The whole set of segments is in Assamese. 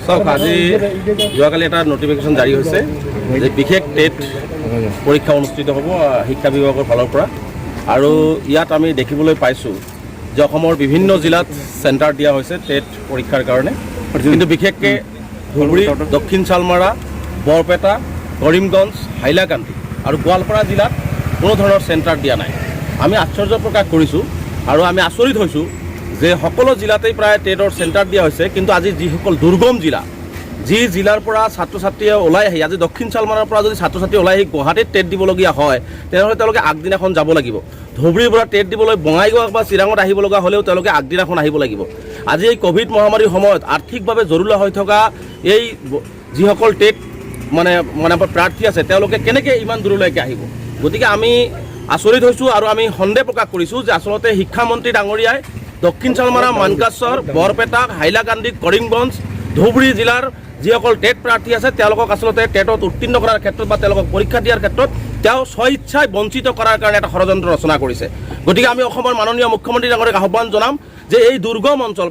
চাওক আজি যোৱাকালি এটা নটিফিকেশ্যন জাৰি হৈছে যে বিশেষ টেট পৰীক্ষা অনুষ্ঠিত হ'ব শিক্ষা বিভাগৰ ফালৰ পৰা আৰু ইয়াত আমি দেখিবলৈ পাইছোঁ যে অসমৰ বিভিন্ন জিলাত চেণ্টাৰ দিয়া হৈছে টেট পৰীক্ষাৰ কাৰণে কিন্তু বিশেষকৈ ধুবুৰী দক্ষিণ শালমাৰা বৰপেটা কৰিমগঞ্জ হাইলাকান্দি আৰু গোৱালপাৰা জিলাত কোনো ধৰণৰ চেণ্টাৰ দিয়া নাই আমি আশ্চৰ্য প্ৰকাশ কৰিছোঁ আৰু আমি আচৰিত হৈছোঁ যে সকলো জিলাতেই প্ৰায় টেটৰ চেণ্টাৰ দিয়া হৈছে কিন্তু আজি যিসকল দুৰ্গম জিলা যি জিলাৰ পৰা ছাত্ৰ ছাত্ৰীয়ে ওলাই আহি আজি দক্ষিণ শালমাৰাৰ পৰা যদি ছাত্ৰ ছাত্ৰী ওলাই আহি গুৱাহাটীত টেট দিবলগীয়া হয় তেনেহ'লে তেওঁলোকে আগদিনাখন যাব লাগিব ধুবুৰীৰ পৰা টেট দিবলৈ বঙাইগাঁও বা চিৰাঙত আহিব লগা হ'লেও তেওঁলোকে আগদিনাখন আহিব লাগিব আজি এই ক'ভিড মহামাৰীৰ সময়ত আৰ্থিকভাৱে জৰুৰীয়া হৈ থকা এই যিসকল টেট মানে প্ৰাৰ্থী আছে তেওঁলোকে কেনেকৈ ইমান দূৰলৈকে আহিব গতিকে আমি আচৰিত হৈছোঁ আৰু আমি সন্দেহ প্ৰকাশ কৰিছোঁ যে আচলতে শিক্ষামন্ত্ৰী ডাঙৰীয়াই দক্ষিণ শালমাৰা মানকাচৰ বৰপেটা হাইলাকান্দি কৰিমগঞ্জ ধুবুৰী জিলাৰ যিসকল টেট প্ৰাৰ্থী আছে তেওঁলোকক আচলতে টেটত উত্তীৰ্ণ কৰাৰ ক্ষেত্ৰত বা তেওঁলোকক পৰীক্ষা দিয়াৰ ক্ষেত্ৰত তেওঁ স্বইচ্ছাই বঞ্চিত কৰাৰ কাৰণে এটা ষড়যন্ত্ৰ ৰচনা কৰিছে গতিকে আমি অসমৰ মাননীয় মুখ্যমন্ত্ৰী ডাঙৰীয়াক আহ্বান জনাম যে এই দুৰ্গম অঞ্চল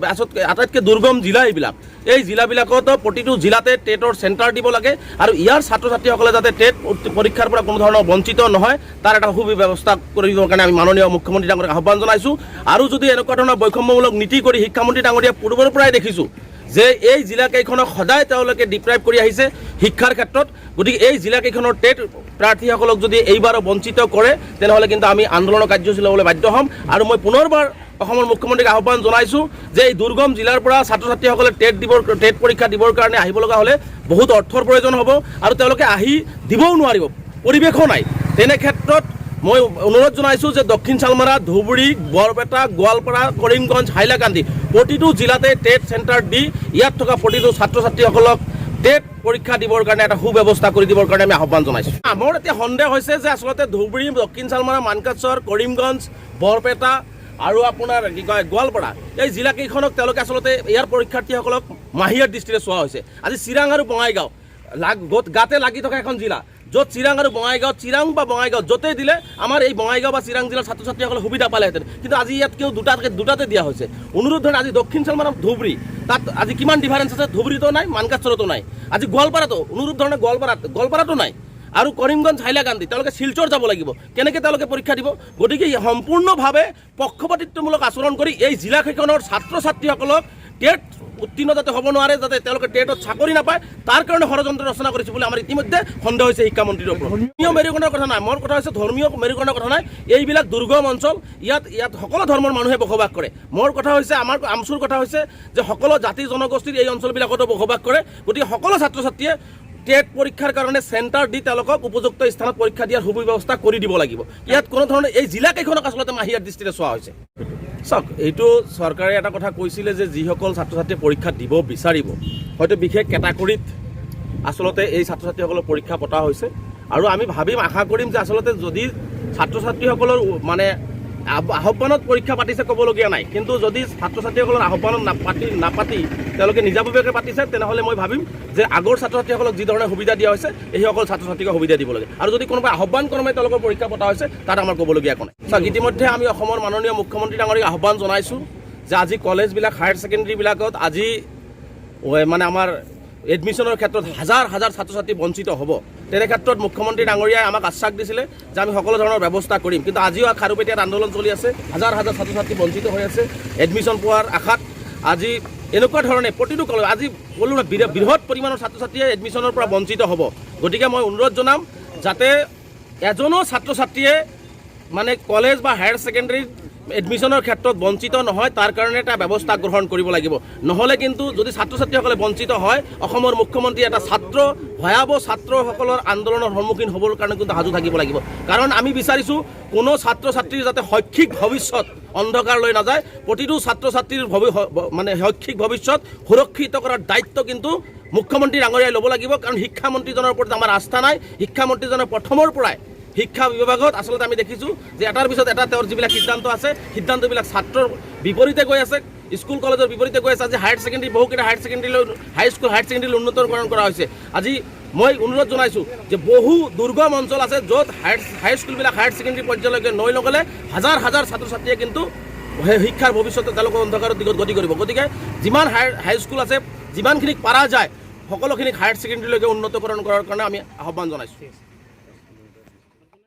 আটাইতকৈ দুৰ্গম জিলা এইবিলাক এই জিলাবিলাকত প্ৰতিটো জিলাতে টেটৰ চেণ্টাৰ দিব লাগে আৰু ইয়াৰ ছাত্ৰ ছাত্ৰীসকলে যাতে টেট পৰীক্ষাৰ পৰা কোনো ধৰণৰ বঞ্চিত নহয় তাৰ এটা সুব্যৱস্থা কৰিবৰ কাৰণে আমি মাননীয় মুখ্যমন্ত্ৰী ডাঙৰীয়াক আহ্বান জনাইছোঁ আৰু যদি এনেকুৱা ধৰণৰ বৈষম্যমূলক নীতি কৰি শিক্ষামন্ত্ৰী ডাঙৰীয়া পূৰ্বৰ পৰাই দেখিছোঁ যে এই জিলাকেইখনক সদায় তেওঁলোকে ডিপ্ৰাইভ কৰি আহিছে শিক্ষাৰ ক্ষেত্ৰত গতিকে এই জিলাকেইখনৰ টেট প্ৰাৰ্থীসকলক যদি এইবাৰো বঞ্চিত কৰে তেনেহ'লে কিন্তু আমি আন্দোলনৰ কাৰ্যসূচী ল'বলৈ বাধ্য হ'ম আৰু মই পুনৰবাৰ অসমৰ মুখ্যমন্ত্ৰীক আহ্বান জনাইছোঁ যে এই দুৰ্গম জিলাৰ পৰা ছাত্ৰ ছাত্ৰীসকলে টেট পৰীক্ষা দিবৰ কাৰণে আহিব লগা হ'লে বহুত অৰ্থৰ প্ৰয়োজন হ'ব আৰু তেওঁলোকে আহি দিবও নোৱাৰিব পৰিৱেশো নাই তেনে ক্ষেত্ৰত মই অনুৰোধ জনাইছোঁ যে দক্ষিণ শালমাৰা ধুবুৰী বৰপেটা গোৱালপাৰা কৰিমগঞ্জ হাইলাকান্দি প্ৰতিটো জিলাতে টেট চেণ্টাৰ দি ইয়াত থকা প্ৰতিটো ছাত্ৰ ছাত্ৰীসকলক টেট পৰীক্ষা দিবৰ কাৰণে এটা সুব্যৱস্থা কৰি দিবৰ কাৰণে আমি আহ্বান জনাইছোঁ আমাৰ এতিয়া সন্দেহ হৈছে যে আচলতে ধুবুৰী দক্ষিণ শালমাৰা মানকাচৰ কৰিমগঞ্জ বৰপেটা আৰু আপোনাৰ কি কয় গোৱালপাৰা এই জিলাকেইখনক তেওঁলোকে আচলতে ইয়াৰ পৰীক্ষাৰ্থীসকলক মাহিয়াৰ দৃষ্টিৰে চোৱা হৈছে আজি চিৰাং আৰু বঙাইগাঁও গাতে লাগি থকা এখন জিলা য'ত চিৰাং আৰু বঙাইগাঁও চিৰাং বা বঙাইগাঁও য'তেই দিলে আমাৰ এই বঙাইগাঁও বা চিৰাং জিলাৰ ছাত্ৰ ছাত্ৰীসকলে সুবিধা পালেহেঁতেন কিন্তু আজি ইয়াত কেউ দুটাতে দিয়া হৈছে অনুৰোধ ধৰণে আজি দক্ষিণ শালমাৰা ধুবুৰী তাত আজি কিমান ডিফাৰেঞ্চ আছে ধুবুৰীতো নাই মানকাচৰতো নাই আজি গোৱালপাৰাতো অনুৰোধ ধৰণে গোৱালপাৰাতো নাই আৰু কৰিমগঞ্জ হাইলাকান্দি তেওঁলোকে শিলচৰ যাব লাগিব কেনেকৈ তেওঁলোকে পৰীক্ষা দিব গতিকে সম্পূৰ্ণভাৱে পক্ষপাতিত্বমূলক আচৰণ কৰি এই জিলাকেইখনৰ ছাত্ৰ ছাত্ৰীসকলক টেট উত্তীৰ্ণ যাতে হ'ব নোৱাৰে যাতে তেওঁলোকে টেটত চাকৰি নাপায় তাৰ কাৰণে ষড়যন্ত্ৰ ৰচনা কৰিছে বুলি আমাৰ ইতিমধ্যে সন্দেহ হৈছে শিক্ষামন্ত্ৰীৰ ওপৰত ধৰ্মীয় মেৰুকৰণৰ কথা নাই মোৰ কথা হৈছে ধৰ্মীয় মেৰুকৰণৰ কথা নাই এইবিলাক দুৰ্গম অঞ্চল ইয়াত সকলো ধৰ্মৰ মানুহে বসবাস কৰে মোৰ কথা হৈছে আমাৰ আমচুৰ কথা হৈছে যে সকলো জাতি জনগোষ্ঠীৰ এই অঞ্চলবিলাকতো বসবাস কৰে গতিকে সকলো ছাত্ৰ ছাত্ৰীয়ে টেট পৰীক্ষাৰ কাৰণে চেণ্টাৰ দি তেওঁলোকক উপযুক্ত স্থানত পৰীক্ষা দিয়াৰ সুব্যৱস্থা কৰি দিব লাগিব ইয়াত কোনো ধৰণৰ এই জিলাকেইখনক আচলতে মাহিয়াৰ দৃষ্টিৰে চোৱা হৈছে চাওক এইটো চৰকাৰে এটা কথা কৈছিলে যে যিসকল ছাত্ৰ ছাত্ৰীয়ে পৰীক্ষা দিব বিচাৰিব হয়তো বিশেষ কেটাগৰীত আচলতে এই ছাত্ৰ ছাত্ৰীসকলৰ পৰীক্ষা পতা হৈছে আৰু আমি আশা কৰিম যে আচলতে যদি ছাত্ৰ ছাত্ৰীসকলৰ মানে আহ্বানত পৰীক্ষা পাতিছে ক'বলগীয়া নাই কিন্তু যদি ছাত্ৰ ছাত্ৰীসকলৰ আহ্বানত নাপাতি তেওঁলোকে নিজাববীয়াকৈ পাতিছে তেনেহ'লে মই ভাবিম যে আগৰ ছাত্ৰ ছাত্ৰীসকলক যি ধৰণে সুবিধা দিয়া হৈছে এইসকল ছাত্ৰ ছাত্ৰীক সুবিধা দিব লাগে আৰু যদি কোনোবাই আহ্বান ক্ৰমে তেওঁলোকৰ পৰীক্ষা পতা হৈছে তাত আমাৰ ক'বলগীয়া একো নাই চাওক ইতিমধ্যে আমি অসমৰ মাননীয় মুখ্যমন্ত্ৰী ডাঙৰীয়াক আহ্বান জনাইছোঁ যে আজি কলেজবিলাক হায়াৰ ছেকেণ্ডেৰীবিলাকত আজি মানে আমাৰ এডমিশ্যনৰ ক্ষেত্ৰত হাজাৰ হাজাৰ ছাত্ৰ ছাত্ৰী বঞ্চিত হ'ব তেনে ক্ষেত্ৰত মুখ্যমন্ত্ৰী ডাঙৰীয়াই আমাক আশ্বাস দিছিলে যে আমি সকলো ধৰণৰ ব্যৱস্থা কৰিম কিন্তু আজিও খাৰুপেটীয়াত আন্দোলন চলি আছে হাজাৰ হাজাৰ ছাত্ৰ ছাত্ৰী বঞ্চিত হৈ আছে এডমিশ্যন পোৱাৰ আশাত আজি এনেকুৱা ধৰণে প্ৰতিটো কলেজ আজি ক'লোঁ না বৃহৎ পৰিমাণৰ ছাত্ৰ ছাত্ৰীয়ে এডমিশ্যনৰ পৰা বঞ্চিত হ'ব গতিকে মই অনুৰোধ জনাম যাতে এজনো ছাত্ৰ ছাত্ৰীয়ে মানে কলেজ বা হায়াৰ ছেকেণ্ডেৰীত এডমিশ্যনৰ ক্ষেত্ৰত বঞ্চিত নহয় তাৰ কাৰণে এটা ব্যৱস্থা গ্ৰহণ কৰিব লাগিব নহ'লে কিন্তু যদি ছাত্ৰ ছাত্ৰীসকলে বঞ্চিত হয় অসমৰ মুখ্যমন্ত্ৰী এটা ভয়াৱহ ছাত্ৰসকলৰ আন্দোলনৰ সন্মুখীন হ'বৰ কাৰণে কিন্তু সাজু থাকিব লাগিব কাৰণ আমি বিচাৰিছোঁ কোনো ছাত্ৰ ছাত্ৰীৰ যাতে শৈক্ষিক ভৱিষ্যত অন্ধকাৰ লৈ নাযায় প্ৰতিটো ছাত্ৰ ছাত্ৰীৰ মানে শৈক্ষিক ভৱিষ্যত সুৰক্ষিত কৰাৰ দায়িত্ব কিন্তু মুখ্যমন্ত্ৰী ডাঙৰীয়াই ল'ব লাগিব কাৰণ শিক্ষামন্ত্ৰীজনৰ ওপৰত আমাৰ আস্থা নাই শিক্ষামন্ত্ৰীজনে প্ৰথমৰ পৰাই শিক্ষা বিভাগত আচলতে আমি দেখিছোঁ যে এটাৰ পিছত এটা তেওঁৰ যিবিলাক সিদ্ধান্ত আছে সিদ্ধান্তবিলাক ছাত্ৰৰ বিপৰীতে গৈ আছে স্কুল কলেজৰ বিপৰীতে গৈ আছে আজি হায়াৰ ছেকেণ্ডেৰী বহুকেইটা হায়াৰ ছেকেণ্ডেৰীলৈ উন্নতকৰণ কৰা হৈছে আজি মই অনুৰোধ জনাইছোঁ যে বহু দুৰ্গম অঞ্চল আছে য'ত হাইস্কুলবিলাক হায়াৰ ছেকেণ্ডেৰী পৰ্যায়লৈকে লৈ নগ'লে হাজাৰ হাজাৰ ছাত্ৰ ছাত্ৰীয়ে কিন্তু শিক্ষাৰ ভৱিষ্যতে তেওঁলোকৰ অন্ধকাৰৰ দিশত গতি কৰিব গতিকে যিমান হাইস্কুল আছে যিমানখিনিক পাৰা যায় সকলোখিনিক হায়াৰ ছেকেণ্ডেৰীলৈকে উন্নতকৰণ কৰাৰ কাৰণে আমি আহ্বান জনাইছোঁ।